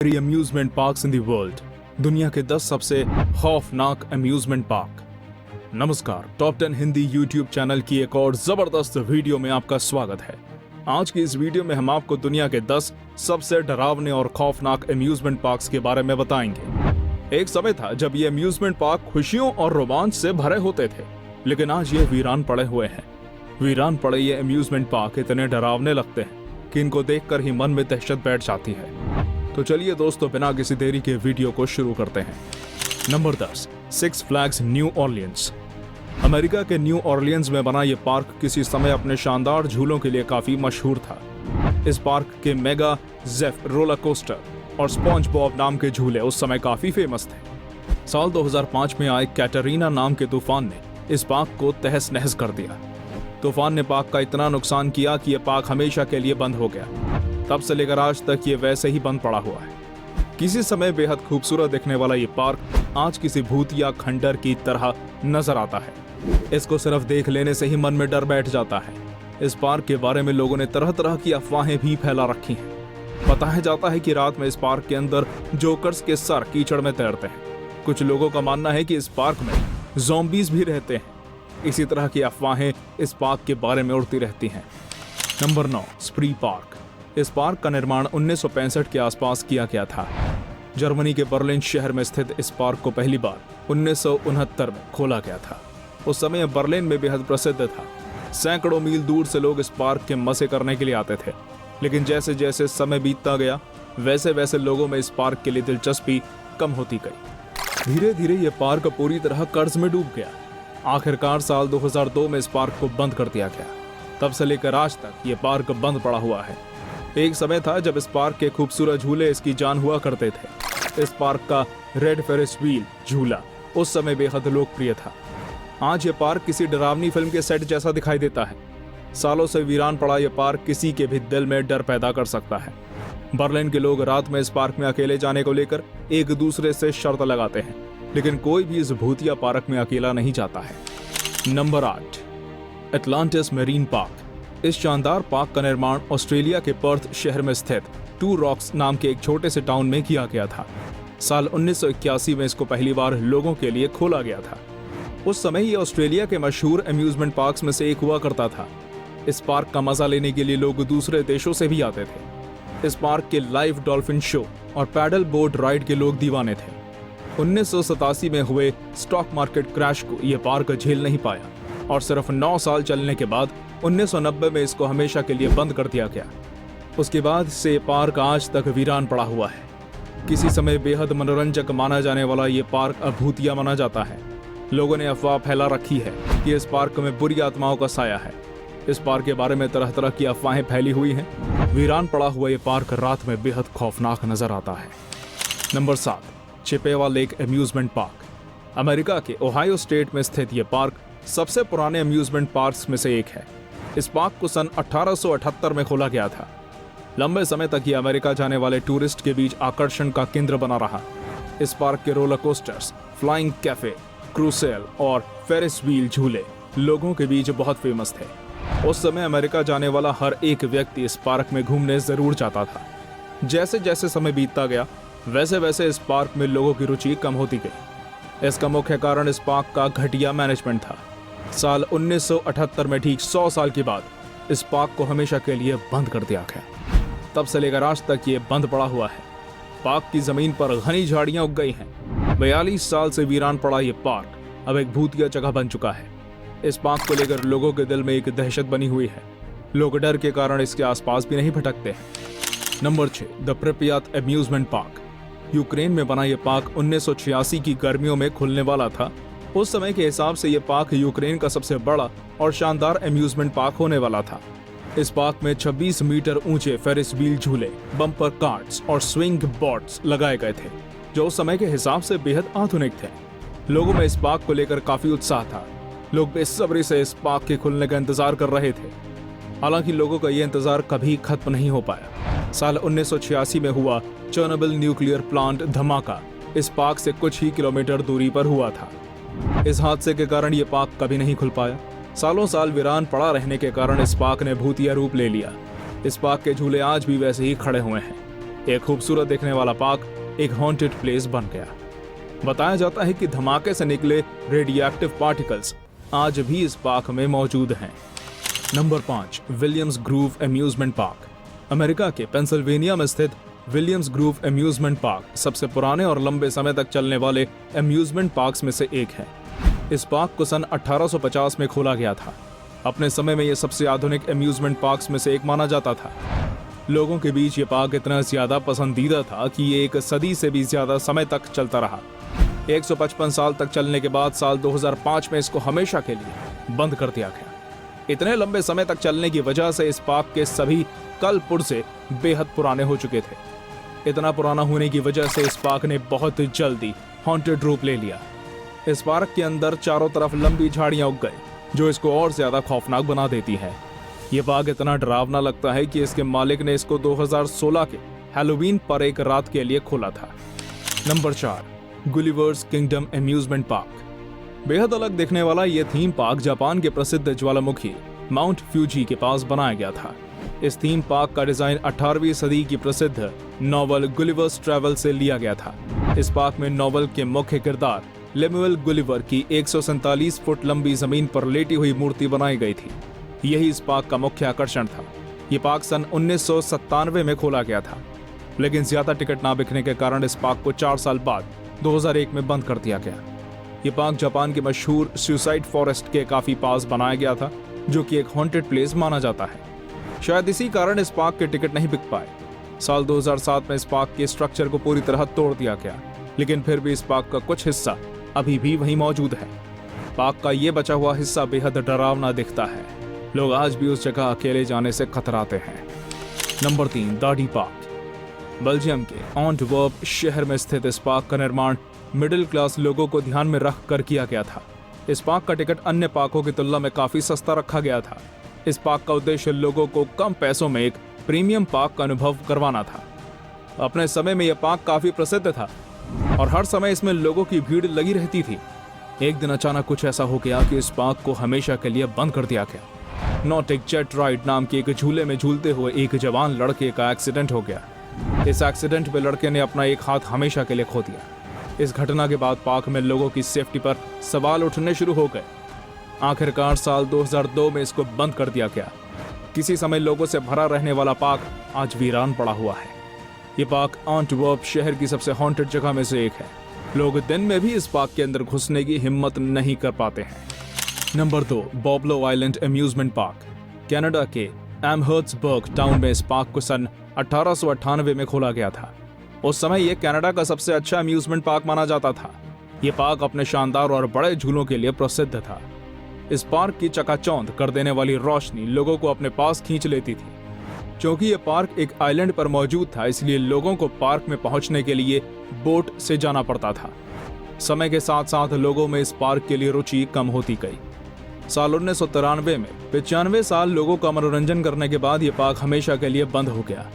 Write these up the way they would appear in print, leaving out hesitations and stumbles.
Legendary amusement parks in the world, दुनिया के 10 सबसे खौफनाक अम्यूजमेंट पार्क। नमस्कार, टॉप 10 हिंदी यूट्यूब चैनल की एक और जबरदस्त वीडियो में आपका स्वागत है। आज की इस वीडियो में हम आपको दुनिया के 10 सबसे डरावने और खौफनाक अम्यूजमेंट पार्क्स के बारे में बताएंगे। एक समय था जब ये अम्यूजमेंट पार्क खुशियों और रोमांच से भरे होते थे, लेकिन आज ये वीरान पड़े हुए हैं। वीरान पड़े ये अम्यूजमेंट पार्क इतने डरावने लगते हैं कि इनको देखकर ही मन में दहशत बैठ जाती है। तो चलिए दोस्तों, बिना किसी देरी के वीडियो को शुरू करते हैं। Number 10, six flags new Orleans. America के न्यू ऑरलियंस में बना ये पार्क किसी समय अपने शानदार झूलों के लिए काफी मशहूर था। इस पार्क के मेगा जेफ रोलर कोस्टर और स्पॉन्ज बॉब नाम के झूले उस समय काफी फेमस थे। साल 2005 में आए कैटरीना नाम के तूफान ने इस पार्क को तहस नहस कर दिया। तूफान ने पार्क का इतना नुकसान किया कि यह पार्क हमेशा के लिए बंद हो गया। तब से लेकर आज तक ये वैसे ही बंद पड़ा हुआ है। किसी समय बेहद खूबसूरत दिखने वाला ये पार्क आज किसी भूत या खंडर की तरह नजर आता है। इसको सिर्फ देख लेने से ही मन में डर बैठ जाता है। इस पार्क के बारे में लोगों ने तरह तरह की अफवाहें भी फैला रखी हैं। बताया जाता है कि रात में इस पार्क के अंदर जोकर्स के सर कीचड़ में तैरते हैं। कुछ लोगों का मानना है कि इस पार्क में ज़ॉम्बीज़ भी रहते हैं। इसी तरह की अफवाहें इस पार्क के बारे में उड़ती रहती हैं। Number 9, स्प्री park. इस पार्क का निर्माण 1965 के आसपास किया गया था। जर्मनी के बर्लिन शहर में स्थित इस पार्क को पहली बार 1969 में खोला गया था। उस समय बर्लिन में बेहद प्रसिद्ध था। सैकड़ों मील दूर से लोग इस पार्क के मजे करने के लिए आते थे। लेकिन जैसे जैसे समय बीतता गया, वैसे वैसे लोगों में इस पार्क के लिए दिलचस्पी कम होती गई। धीरे धीरे ये पार्क पूरी तरह कर्ज में डूब गया। आखिरकार साल 2002 में इस पार्क को बंद कर दिया गया। तब से लेकर आज तक ये पार्क बंद पड़ा हुआ है। एक समय था जब इस पार्क के खूबसूरत झूले इसकी जान हुआ करते थे। इस पार्क का रेड फेरिस व्हील झूला उस समय बेहद लोकप्रिय था। आज ये पार्क किसी डरावनी फिल्म के सेट जैसा दिखाई देता है। सालों से वीरान पड़ा ये पार्क किसी के भी दिल में डर पैदा कर सकता है। बर्लिन के लोग रात में इस पार्क में अकेले जाने को लेकर एक दूसरे से शर्त लगाते हैं, लेकिन कोई भी इस भूतिया पार्क में अकेला नहीं जाता है। Number 8, Atlantis marine park. इस शानदार पार्क का निर्माण ऑस्ट्रेलिया के पर्थ शहर में स्थित टू रॉक्स नाम के एक छोटे से टाउन में किया गया था। साल 1981 में इसको पहली बार लोगों के लिए खोला गया था। उस समय ये ऑस्ट्रेलिया के मशहूर अम्यूजमेंट पार्क्स में से एक हुआ करता था। इस पार्क का मजा लेने के लिए लोग दूसरे देशों से भी आते थे। इस पार्क के लाइव डॉल्फिन शो और पैडल बोट राइड के लोग दीवाने थे। 1987 में हुए स्टॉक मार्केट क्रैश को यह पार्क झेल नहीं पाया और सिर्फ 9 साल चलने के बाद 1990 में इसको हमेशा के लिए बंद कर दिया गया। उसके बाद से पार्क आज तक वीरान पड़ा हुआ है। किसी समय बेहद मनोरंजक माना जाने वाला ये पार्क अब भूतिया माना जाता है। लोगों ने अफवाह फैला रखी है कि इस पार्क में बुरी आत्माओं का साया है। इस पार्क के बारे में तरह तरह की अफवाहें फैली हुई हैं। वीरान पड़ा हुआ ये पार्क रात में बेहद खौफनाक नजर आता है। Number 7, Chippewa Lake amusement park. America के ओहायो स्टेट में स्थित ये पार्क सबसे पुराने अम्यूजमेंट पार्क्स में से एक है। इस पार्क को सन 1878 में खोला गया था। लंबे समय तक ये अमेरिका जाने वाले टूरिस्ट के बीच आकर्षण का केंद्र बना रहा। इस पार्क के रोलर कोस्टर्स, फ्लाइंग कैफे, क्रूसेल और फेरिस व्हील झूले लोगों के बीच बहुत फेमस थे। उस समय अमेरिका जाने वाला हर एक व्यक्ति इस पार्क में घूमने जरूर जाता था। जैसे जैसे समय बीतता गया, वैसे वैसे इस पार्क में लोगों की रुचि कम होती गई। इसका मुख्य कारण इस पार्क का घटिया मैनेजमेंट था। साल 1978 में ठीक 100 साल के बाद इस पार्क को हमेशा के लिए बंद कर दिया गया। तब से लेकर आज तक ये बंद पड़ा हुआ है। पार्क की जमीन पर घनी झाड़ियां उग गई हैं। 42 साल से वीरान पड़ा ये पार्क अब एक भूतिया जगह बन चुका है। इस पार्क को लेकर लोगों के दिल में एक दहशत बनी हुई है। लोग डर के कारण इसके आसपास भी नहीं भटकते हैं। Number 6, the प्रिप्यात amusement park. Ukraine में बना यह पार्क 1986 की गर्मियों में खुलने वाला था। उस समय के हिसाब से यह पार्क यूक्रेन का सबसे बड़ा और शानदार अम्यूजमेंट पार्क होने वाला था। इस पार्क में 26 मीटर ऊंचे फेरिस व्हील झूले, बम्पर कार्ट्स और स्विंग बोर्ड्स लगाए गए थे, जो उस समय के हिसाब से बेहद आधुनिक थे। लोगों में इस पार्क को लेकर काफी उत्साह था। लोग बेसब्री से इस पार्क के खुलने का इंतजार कर रहे थे। हालांकि लोगों का यह इंतजार कभी खत्म नहीं हो पाया। साल 1986 में हुआ चर्नोबिल न्यूक्लियर प्लांट धमाका इस पार्क से कुछ ही किलोमीटर दूरी पर हुआ था। इस हादसे के कारण ये पार्क कभी नहीं खुल पाया। सालों साल वीरान पड़ा रहने के कारण इस पार्क ने भूतिया रूप ले लिया। इस पार्क के झूले आज भी वैसे ही खड़े हुए हैं। एक खूबसूरत देखने वाला पार्क एक हॉन्टेड प्लेस बन गया। बताया जाता है कि धमाके से निकले रेडियोएक्टिव पार्टिकल्स आज भी इस पार्क में मौजूद हैं। Number 5, Williams groove amusement park. America के पेंसिल्वेनिया में स्थित विलियम्स ग्रूव एम्यूजमेंट पार्क सबसे पुराने और लंबे समय तक चलने वाले एम्यूजमेंट पार्क्स में से एक है। इस पार्क को सन 1850 में खोला गया था। अपने समय में यह सबसे आधुनिक एम्यूजमेंट पार्क्स में से एक माना जाता था। लोगों के बीच ये पार्क इतना ज्यादा पसंदीदा था कि ये एक सदी से भी ज्यादा समय तक चलता रहा। 155 साल तक चलने के बाद साल 2005 में इसको हमेशा के लिए बंद कर दिया गया। इतने लंबे समय तक चलने की वजह से इस पार्क के सभी कल पुर्जे बेहद पुराने हो चुके थे। इतना पुराना होने की वजह से इस पार्क ने बहुत जल्दी हॉन्टेड रूप ले लिया। इस पार्क के अंदर चारों तरफ लंबी झाड़ियां उग गई, जो इसको और ज्यादा खौफनाक बना देती है। ये पार्क इतना डरावना लगता है कि इसके मालिक ने इसको 2016 के हैलोवीन पर एक रात के लिए खोला था। Number 4, Gulliver's kingdom amusement park. बेहद अलग दिखने वाला यह थीम पार्क जापान के प्रसिद्ध ज्वालामुखी माउंट फ्यूजी के पास बनाया गया था। इस थीम पार्क का डिजाइन 18वीं सदी की प्रसिद्ध नॉवल गुलिवर्स ट्रैवल से लिया गया था। इस पार्क में नॉवल के मुख्य किरदार लेमुएल गुलिवर की 147 फुट लंबी जमीन पर लेटी हुई मूर्ति बनाई गई थी। यही इस पार्क का मुख्य आकर्षण था। ये पार्क सन 1997 में खोला गया था, लेकिन ज्यादा टिकट ना बिकने के कारण इस पार्क को 4 साल बाद 2001 में बंद कर दिया गया। ये पार्क जापान के मशहूर सुसाइड फॉरेस्ट के काफी पास बनाया गया था, जो कि एक हॉन्टेड प्लेस माना जाता है। शायद इसी कारण इस पार्क के टिकट नहीं बिक पाए। साल 2007 में इस पार्क के स्ट्रक्चर को पूरी तरह तोड़ दिया गया, लेकिन फिर भी इस पार्क का कुछ हिस्सा अभी भी वहीं मौजूद है। पार्क का ये बचा हुआ हिस्सा बेहद डरावना दिखता है। लोग आज भी उस जगह अकेले जाने से कतराते हैं। नंबर 3, दाढ़ी पार्क। बेल्जियम के एंटवर्प शहर में स्थित इस पार्क का निर्माण मिडिल क्लास लोगों को ध्यान में रख कर किया गया था। इस पार्क का टिकट अन्य पार्कों की तुलना में काफी सस्ता रखा गया था। इस पार्क का उद्देश्य लोगों को कम पैसों में एक प्रीमियम पार्क का अनुभव करवाना था। अपने समय में यह पार्क काफी प्रसिद्ध था और हर समय इसमें लोगों की भीड़ लगी रहती थी। एक दिन अचानक कुछ ऐसा हो गया कि इस पार्क को हमेशा के लिए बंद कर दिया गया। नॉटिक जेट राइड नाम के एक झूले में झूलते हुए एक जवान लड़के का एक्सीडेंट हो गया। इस एक्सीडेंट में लड़के ने अपना एक हाथ हमेशा के लिए खो दिया। इस घटना के बाद पार्क में लोगों की सेफ्टी पर सवाल उठने शुरू हो गए। आखिरकार साल 2002 में इसको बंद कर दिया गया। किसी समय लोगों से भरा रहने वाला पार्क आज वीरान पड़ा हुआ है। ये पार्क एंटवर्प शहर की सबसे हॉन्टेड जगह में से एक है। लोग दिन में भी इस पार्क के अंदर घुसने की हिम्मत नहीं कर पाते हैं। Number 2, Boblo Island amusement park. Canada के एमहर्ट्सबर्ग टाउन में इस पार्क को सन 1898 में खोला गया था। उस समय यह कनाडा का सबसे अच्छा एम्यूजमेंट पार्क माना जाता था। यह पार्क अपने शानदार और बड़े झूलों के लिए प्रसिद्ध था। इस पार्क की चकाचौंध कर देने वाली रोशनी लोगों को अपने पास खींच लेती थी। क्योंकि यह पार्क एक आइलैंड पर मौजूद था, इसलिए लोगों को पार्क में पहुंचने के लिए बोट से जाना पड़ता था। समय के साथ साथ लोगों में इस पार्क के लिए रुचि कम होती गई। साल 1993 में 95 साल लोगों का मनोरंजन करने के बाद यह पार्क हमेशा के लिए बंद हो गया।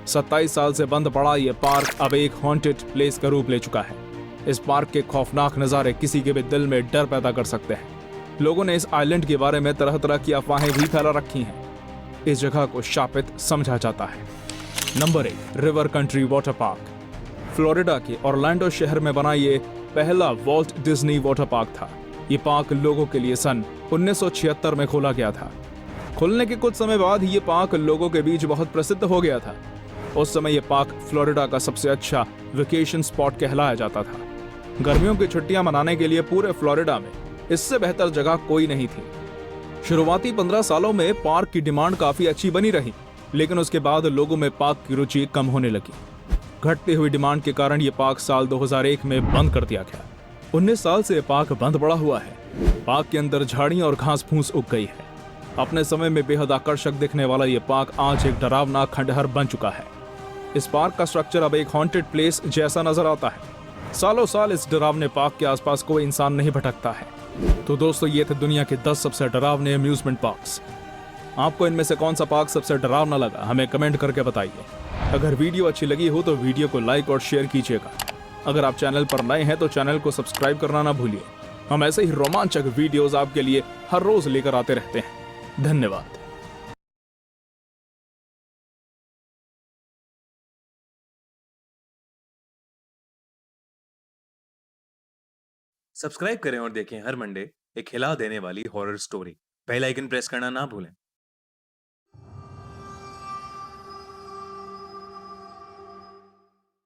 27 साल से बंद पड़ा यह पार्क अब एक हॉन्टेड प्लेस का रूप ले चुका है। इस पार्क के खौफनाक नज़ारे किसी के भी दिल में डर पैदा कर सकते हैं। लोगों ने इस आइलैंड के बारे में तरह तरह की अफवाहें भी फैला रखी हैं। इस जगह को शापित समझा जाता है। Number 1, river country water park. Florida के ऑरलैंडो शहर में बना ये पहला वॉल्ट डिज्नी वाटर पार्क था। ये पार्क लोगों के लिए सन 1976 में खोला गया था। खुलने के कुछ समय बाद ये पार्क लोगों के बीच बहुत प्रसिद्ध हो गया था। उस समय ये पार्क फ्लोरिडा का सबसे अच्छा वेकेशन स्पॉट कहलाया जाता था। गर्मियों की छुट्टियां मनाने के लिए पूरे फ्लोरिडा में इससे बेहतर जगह कोई नहीं थी। शुरुआती 15 सालों में पार्क की डिमांड काफी अच्छी बनी रही, लेकिन उसके बाद लोगों में पार्क की रुचि कम होने लगी। घटती हुई डिमांड के कारण यह पार्क साल 2001 में बंद कर दिया गया। 19 साल से पार्क बंद पड़ा हुआ है। पार्क के अंदर झाड़ियां और घास फूस उग गई है। अपने समय में बेहद आकर्षक दिखने वाला यह पार्क आज एक डरावना खंडहर बन चुका है। इस पार्क का स्ट्रक्चर अब एक हॉन्टेड प्लेस जैसा नजर आता है। सालों साल इस डरावने पार्क के आसपास कोई इंसान नहीं भटकता है। तो दोस्तों, ये थे दुनिया के 10 सबसे डरावने अम्यूजमेंट पार्क्स। आपको इनमें से कौन सा पार्क सबसे डरावना लगा, हमें कमेंट करके बताइए। अगर वीडियो अच्छी लगी हो तो वीडियो को लाइक और शेयर कीजिएगा। अगर आप चैनल पर नए हैं तो चैनल को सब्सक्राइब करना ना भूलिए। हम ऐसे ही रोमांचक वीडियोस आपके लिए हर रोज लेकर आते रहते हैं। धन्यवाद। सब्सक्राइब करें और देखें हर मंडे एक हिला देने वाली horror story. Bell icon press करना ना भूलें।